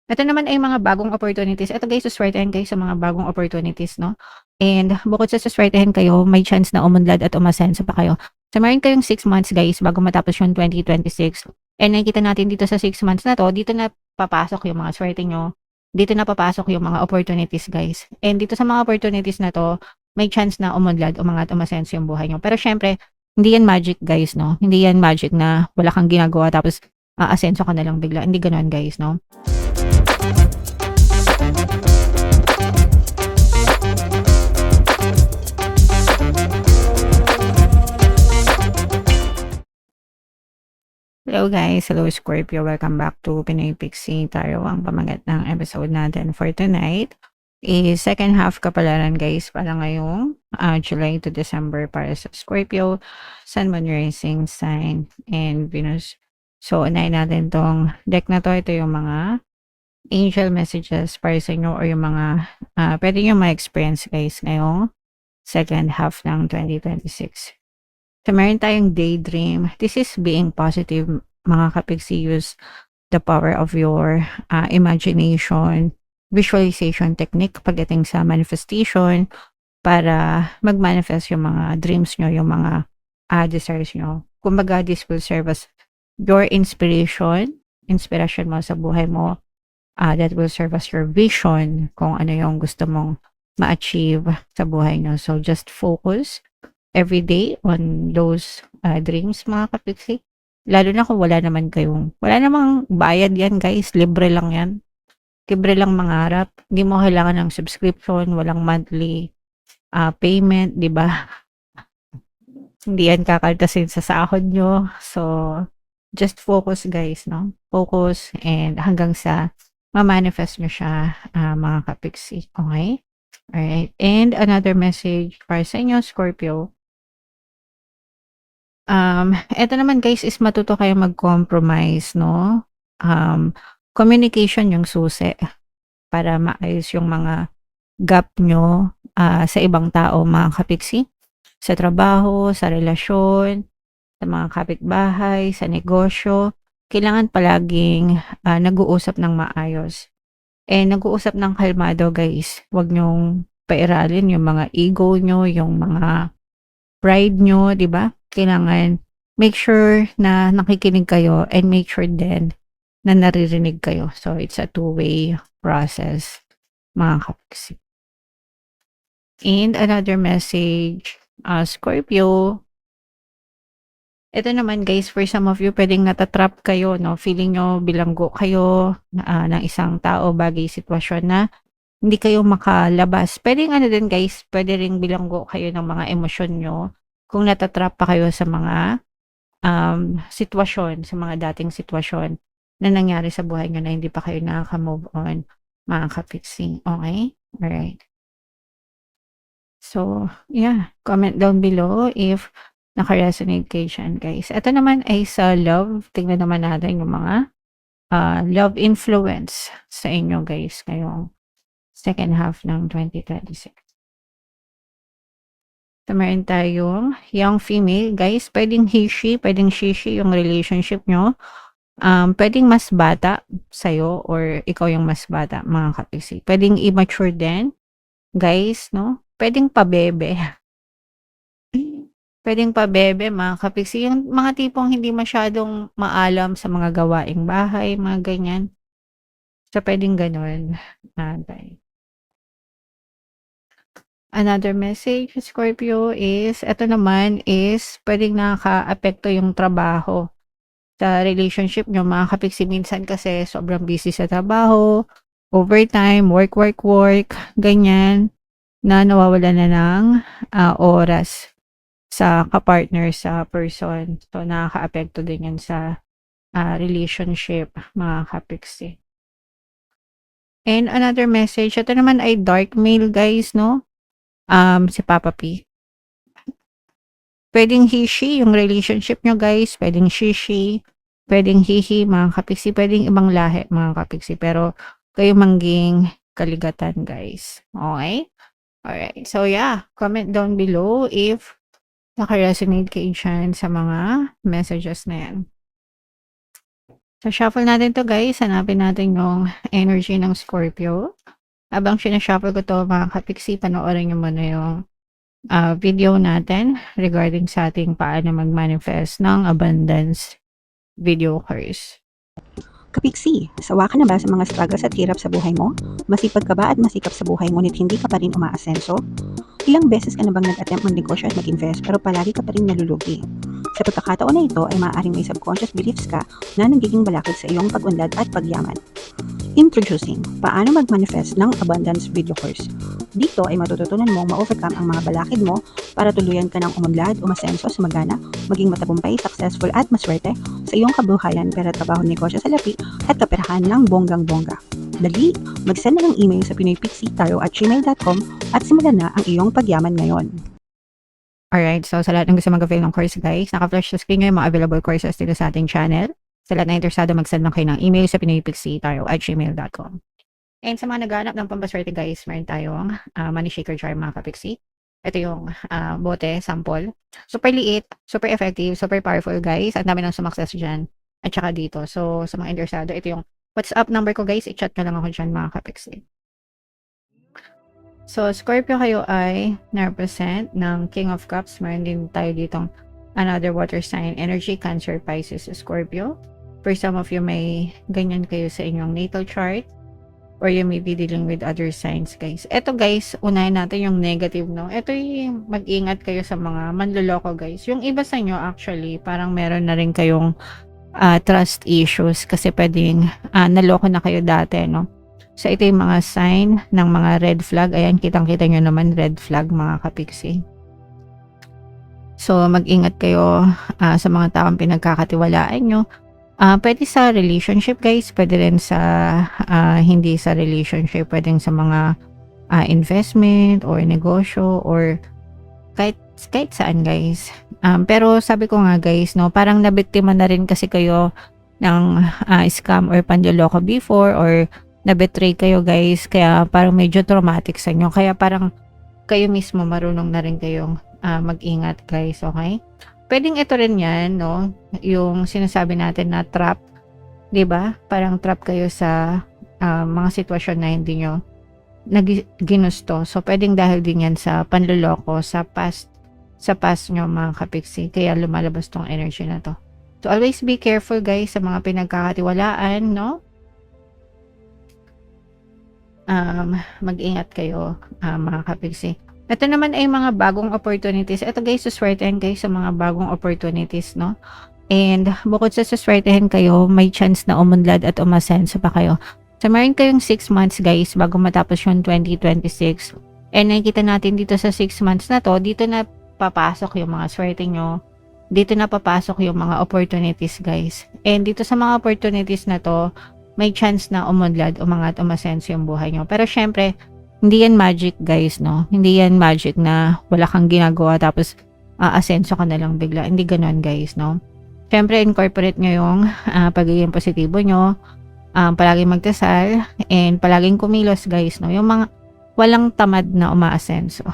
Ito naman ay mga bagong opportunities. Ito guys, suswertehin kayo sa mga bagong opportunities, no? And bukod sa suswertehin kayo, may chance na umunlad at umasenso pa kayo. So, meron kayong 6 months guys bago matapos yung 2026. And nakikita natin dito sa 6 months na to, dito na papasok yung mga swerte nyo. Dito na papasok yung mga opportunities guys. And dito sa mga opportunities na to, may chance na umunlad, umangat, umasenso yung buhay nyo. Pero syempre, hindi yan magic guys, no? Hindi yan magic na wala kang ginagawa tapos aasenso ka na lang bigla. Hindi ganoon guys, no? Hello guys, hello Scorpio, welcome back to Pinoy Pixie Tarot. Ang pamagat ng episode natin for tonight is second half kapalaran guys para ngayong July to December para sa Scorpio, Sun, Moon, Rising Sign, and Venus. So, unahin natin tong deck na to. Ito yung mga angel messages para sa inyo or yung mga pwede nyo ma-experience guys ngayong second half ng 2026. So, meron tayong daydream. This is being positive, mga kapigsi. Use the power of your imagination, visualization technique pagdating sa manifestation para mag-manifest yung mga dreams nyo, yung mga desires nyo. Kumbaga, this will serve as your inspiration mo sa buhay mo. That will serve as your vision kung ano yung gusto mong ma-achieve sa buhay nyo. So, just focus every day on those dreams mga kapiksi. Lalo na kung wala namang bayad yan guys, libre lang yan. Libre lang mangarap. Hindi mo kailangan ng subscription, walang monthly payment, di ba? Hindi yan kakaltasin sa sahod nyo. So, just focus guys, no? Focus and hanggang sa ma-manifest nyo siya mga kapiksi. Okay? Alright. And another message para sa inyo, Scorpio. Eto naman guys is matuto kayo mag-compromise, no? Communication yung susi para maayos yung mga gap nyo sa ibang tao, mga kapiksi. Sa trabaho, sa relasyon, sa mga kapitbahay, sa negosyo. Kailangan palaging nag-uusap ng maayos. Nag-uusap ng kalmado guys. Huwag nyong pairalin yung mga ego nyo, yung mga pride nyo, di ba? Kailangan make sure na nakikinig kayo and make sure din na naririnig kayo. So, it's a two-way process, mga kapiksi. And another message, Scorpio. Ito naman guys, for some of you, pwedeng natatrap kayo, no? Feeling nyo bilanggo kayo ng isang tao, bagay, sitwasyon na hindi kayo makalabas. Pwedeng ano din guys, pwede ring bilanggo kayo ng mga emosyon nyo kung natatrap pa kayo sa mga sitwasyon, sa mga dating sitwasyon na nangyari sa buhay nyo na hindi pa kayo nakaka-move on, mga kapiksi. Okay? Alright. So, yeah. Comment down below if naka-resonate kayo dyan, guys. Ito naman ay sa love. Tingnan naman natin yung mga love influence sa inyo, guys, ngayong second half ng 2026. So, meron tayong young female. Guys, pwedeng he-she, pwedeng she-she yung relationship nyo. Pwedeng mas bata sa'yo or ikaw yung mas bata, mga kapisi. Pwedeng immature din, guys, no? Pwedeng pabebe. Pwedeng pabebe, mga kapiksi. Yung mga tipong hindi masyadong maalam sa mga gawaing bahay, mga ganyan. So, pwedeng ganun. Guys. Another message, Scorpio, is, ito naman is, pwedeng nakaka-apekto yung trabaho sa relationship nyo, mga kapiksi. Minsan kasi sobrang busy sa trabaho, overtime, work, ganyan, na nawawala na ng oras sa kapartner sa person. So, nakaka-apekto din yan sa relationship, mga kapiksi. And another message, ito naman ay dark male, guys, no? Si Papa P. Pwedeng he-she yung relationship nyo, guys. Pwedeng she-she. Pwedeng he-he, mga kapiksi. Pwedeng ibang lahi, mga kapiksi. Pero, kayo mangging kaligatan, guys. Okay? Alright. So, yeah. Comment down below if naka-resonate kayo dyan sa mga messages na yan. So, shuffle natin 'to guys, hanapin natin yung energy ng Scorpio. Habang sina-shuffle ko 'to mga kapiksi, panoorin niyo muna yung, video natin regarding sa ating paano mag-manifest ng abundance video course. Kapiksi, sawa ka na ba sa mga struggles at hirap sa buhay mo? Masipag ka ba at masikap sa buhay ngunit hindi ka pa rin umaasenso? Ilang beses ka na bang nag-attempt mag-negosyo at mag-invest pero palagi ka pa rin nalulugi? Sa pagkakataon na ito ay maaaring may subconscious beliefs ka na nagiging balakid sa iyong pag-unlad at pagyaman. Introducing, paano mag-manifest ng abundance video course. Dito ay matututunan mong ma-overcome ang mga balakid mo para tuluyan ka ng umunlad, umasenso, sumagana, maging matagumpay, successful at maswerte sa iyong kabuhayan, pera, trabaho, negosyo sa lapi at kaperahan ng bonggang-bongga. Dali, mag-send na ng email sa pinoypixie@gmail.com at simulan na ang iyong pagyaman ngayon. Alright, so sa lahat ng gusto mag-avail ng course guys, naka-flash sa screen nyo yung mga available courses dito sa ating channel. Sa lahat na interesado, mag-send lang kayo ng email sa pinoypixie@gmail.com. And sa mga naghahanap ng pampaswerte guys, meron tayong money shaker jar mga kapiksi. Ito yung bote, sample. Super liit, super effective, super powerful guys. Ang dami ng sumakses dyan. At saka dito. So sa mga interesado, ito yung WhatsApp number ko guys. I-chat nyo lang ako dyan mga kapiksi. So Scorpio kayo ay na-represent ng King of Cups. Meron din tayo ditong another water sign energy, Cancer, Pisces, Scorpio. For some of you, may ganyan kayo sa inyong natal chart or you may be dealing with other signs, guys. Ito, guys, unahin natin yung negative, no? Ito yung mag-ingat kayo sa mga manloloko, guys. Yung iba sa inyo, actually, parang meron na rin kayong trust issues kasi pwedeng naloko na kayo dati, no? So, ito yung mga sign ng mga red flag. Ayan, kitang-kita nyo naman, red flag, mga kapiksi. So, mag-ingat kayo sa mga taong pinagkakatiwalaan nyo. Pwede sa relationship guys, pwede rin sa hindi sa relationship, pwedeng sa mga investment or negosyo or kahit saan guys. Pero sabi ko nga guys, no, parang nabiktima na rin kasi kayo ng scam or panloloko before or na-betray kayo guys, kaya parang medyo traumatic sa inyo. Kaya parang kayo mismo marunong na rin kayong mag-ingat guys, okay? Pwedeng ito rin yan, no? Yung sinasabi natin na trap, 'di ba? Parang trap kayo sa mga sitwasyon na hindi nyo ginusto. So, pwedeng dahil din yan sa panloloko, sa past nyo mga kapiksi. Kaya lumalabas tong energy na to. So, always be careful guys sa mga pinagkakatiwalaan, no? Mag-ingat kayo mga kapiksi. Ito naman ay mga bagong opportunities. Ito guys, suswertehan kayo sa mga bagong opportunities, no? And bukod sa suswertehan kayo, may chance na umunlad at umasenso pa kayo. So, meron kayong 6 months guys bago matapos yung 2026. And nakikita natin dito sa 6 months na to, dito na papasok yung mga swerte nyo. Dito na papasok yung mga opportunities guys. And dito sa mga opportunities na to, may chance na umunlad, umangat, umasenso yung buhay nyo. Pero syempre, hindi yan magic guys, no? Hindi yan magic na wala kang ginagawa tapos asenso ka na lang bigla. Hindi ganoon guys, no? Siyempre, incorporate nyo yung pagiging positibo nyo, palaging magdasal, and palaging kumilos guys, no? Yung mga walang tamad na umaasenso.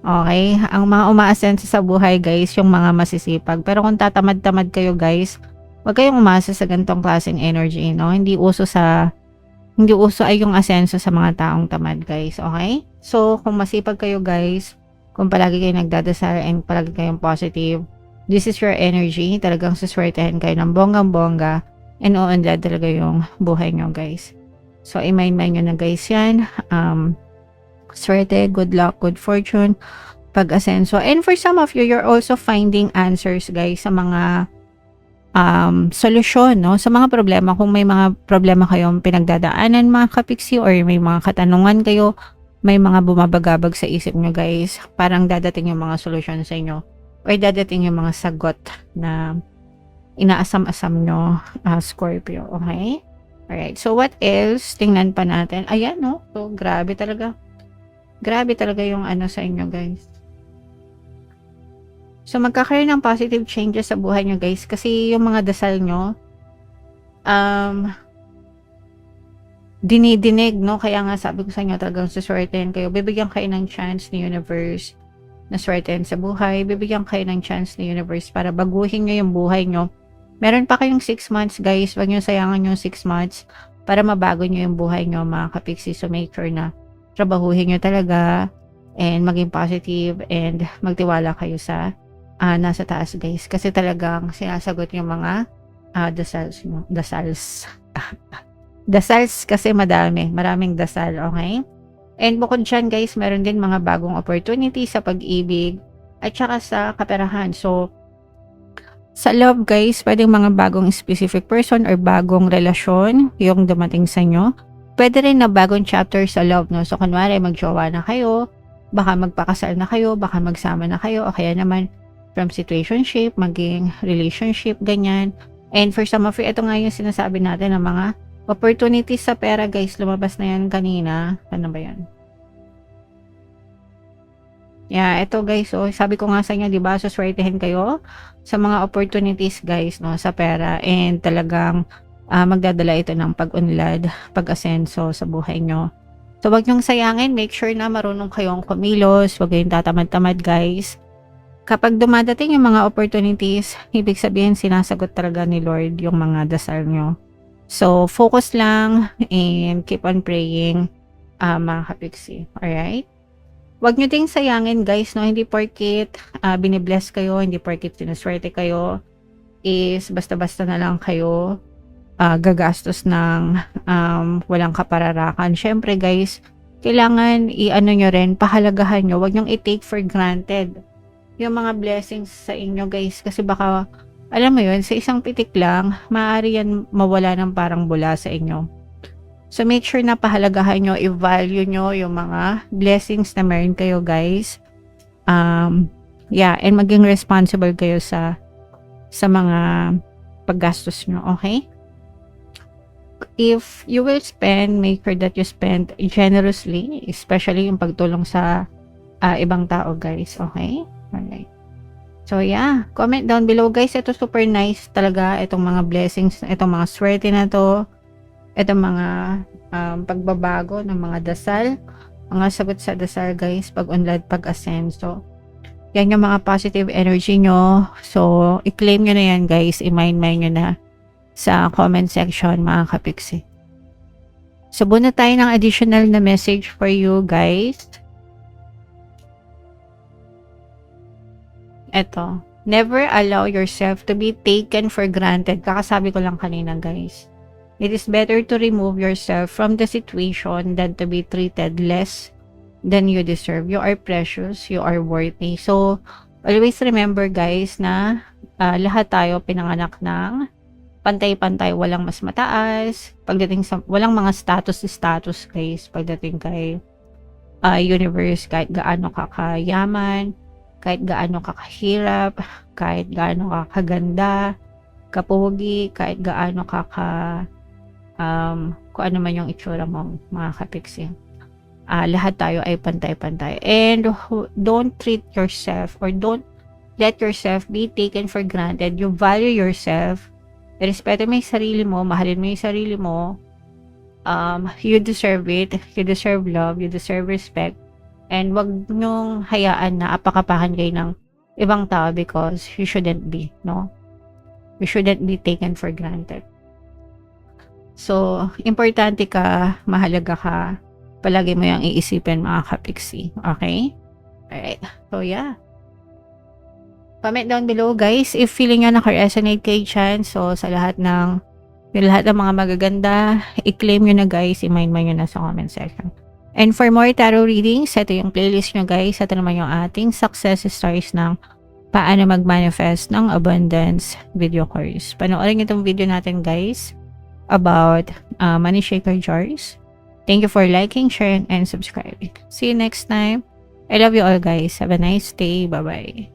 Okay? Ang mga umaasenso sa buhay guys, yung mga masisipag. Pero kung tatamad-tamad kayo guys, huwag kayong umasa sa ganitong klaseng energy, no? Hindi uso ay yung asenso sa mga taong tamad guys, okay? So, kung masipag kayo guys, kung palagi kayo nagdadasal and palagi kayong positive, this is your energy. Talagang suswertehan kayo ng bonggang-bongga and uunlad talaga yung buhay nyo guys. So, i-mind nyo na guys yan. Swerte, good luck, good fortune, pag-asenso. And for some of you, you're also finding answers guys sa mga solusyon, no? Sa mga problema, kung may mga problema kayong pinagdadaanan mga kapiksi or may mga katanungan kayo, may mga bumabagabag sa isip nyo guys, parang dadating yung mga solusyon sa inyo or dadating yung mga sagot na inaasam-asam nyo, Scorpio, okay? Alright, so what else? Tingnan pa natin. Ayan, no? So, grabe talaga yung ano sa inyo guys. So, magkakaroon ng positive changes sa buhay nyo guys. Kasi yung mga dasal nyo, dinidinig, no? Kaya nga sabi ko sa inyo, talagang suswertehan kayo. Bibigyan kayo ng chance ni universe na swertehan sa buhay. Bibigyan kayo ng chance ni universe para baguhin nyo yung buhay nyo Meron pa kayong 6 months guys, wag niyo sayangan yung 6 months para mabago niyo yung buhay niyo mga kapiksi. So make sure na trabahuhin niyo talaga and maging positive and magtiwala kayo sa nasa taas guys. Kasi talagang sinasagot yung mga dasals mo. Dasals. Dasals kasi maraming dasal, okay? And bukod dyan guys, meron din mga bagong opportunity sa pag-ibig at saka sa kaperahan. So, sa love guys, pwedeng mga bagong specific person or bagong relasyon yung dumating sa inyo. Pwede rin na bagong chapter sa love, no? So, kunwari, magjowa na kayo, baka magpakasal na kayo, baka magsama na kayo, o kaya naman from situationship, maging relationship, ganyan. And for some of you, ito nga yung sinasabi natin ng mga opportunities sa pera guys. Lumabas na yan kanina. Ano ba yan? Yeah, ito guys, so sabi ko nga sa inyo, 'di ba, suswertehin kayo sa mga opportunities guys, no, sa pera, and talagang magdadala ito ng pag-unlad, pag-asenso sa buhay nyo. So wag niyong sayangin, make sure na marunong kayong kumilos, wag kayong tatamad-tamad guys. Kapag dumadating yung mga opportunities, ibig sabihin sinasagot talaga ni Lord yung mga dasal nyo. So focus lang and keep on praying, mga kapiksi. Alright? Wag nyo ding sayangin guys, no? Hindi porkit binibless kayo, hindi porkit sinuswerte kayo, is basta-basta na lang kayo gagastos ng walang kapararakan. Syempre guys, kailangan i-ano nyo rin, pahalagahan nyo. Wag nyong i-take for granted yung mga blessings sa inyo guys. Kasi baka, alam mo yun, sa isang pitik lang, maaari yan mawala ng parang bula sa inyo. So, make sure na pahalagahan nyo, i-value nyo yung mga blessings na meron kayo, guys. Yeah, and maging responsible kayo sa mga paggastos nyo, okay? If you will spend, make sure that you spend generously, especially yung pagtulong sa ibang tao, guys, okay? Alright. So, yeah, comment down below, guys. Ito super nice talaga, itong mga blessings, itong mga swerte na to. Itong mga pagbabago ng mga dasal, mga sagot sa dasal guys, pag-unlad, pag-asenso. Yan yung mga positive energy nyo. So, i-claim nyo na yan guys, i-mind nyo na sa comment section mga kapiksi. So, buna tayo ng additional na message for you guys. Eto, never allow yourself to be taken for granted. Kakasabi ko lang kanina guys. It is better to remove yourself from the situation than to be treated less than you deserve. You are precious, you are worthy. So, always remember guys na lahat tayo pinanganak ng pantay-pantay, walang mas mataas. Pagdating sa, walang mga status guys, pagdating kay universe, kahit gaano ka kayaman, kahit gaano ka kahirap, kahit gaano ka kaganda, kapogi, kahit gaano ka kung ano man yung itsura mo, mga kapiksi. Lahat tayo ay pantay-pantay. And don't treat yourself or don't let yourself be taken for granted. You value yourself. Respeto mo yung sarili mo. Mahalin mo yung sarili mo. You deserve it. You deserve love. You deserve respect. And wag nyong hayaan na apakapakan kayo ng ibang tao because you shouldn't be, no? You shouldn't be taken for granted. So, importante ka, mahalaga ka, palagi mo yung iisipin mga kapiksi. Okay? Alright. So, yeah. Comment down below, guys, if feeling nyo naka-resonate kay Chan. So, sa lahat ng mga magaganda, i-claim nyo na, guys. I-mind mo nyo na sa comment section. And for more tarot readings, ito yung playlist nyo, guys. Ito naman yung ating success stories ng paano mag-manifest ng abundance video course. Panoorin itong video natin, guys, about money shaker jars. Thank you for liking, sharing, and subscribing. See you next time. I love you all guys. Have a nice day. Bye-bye.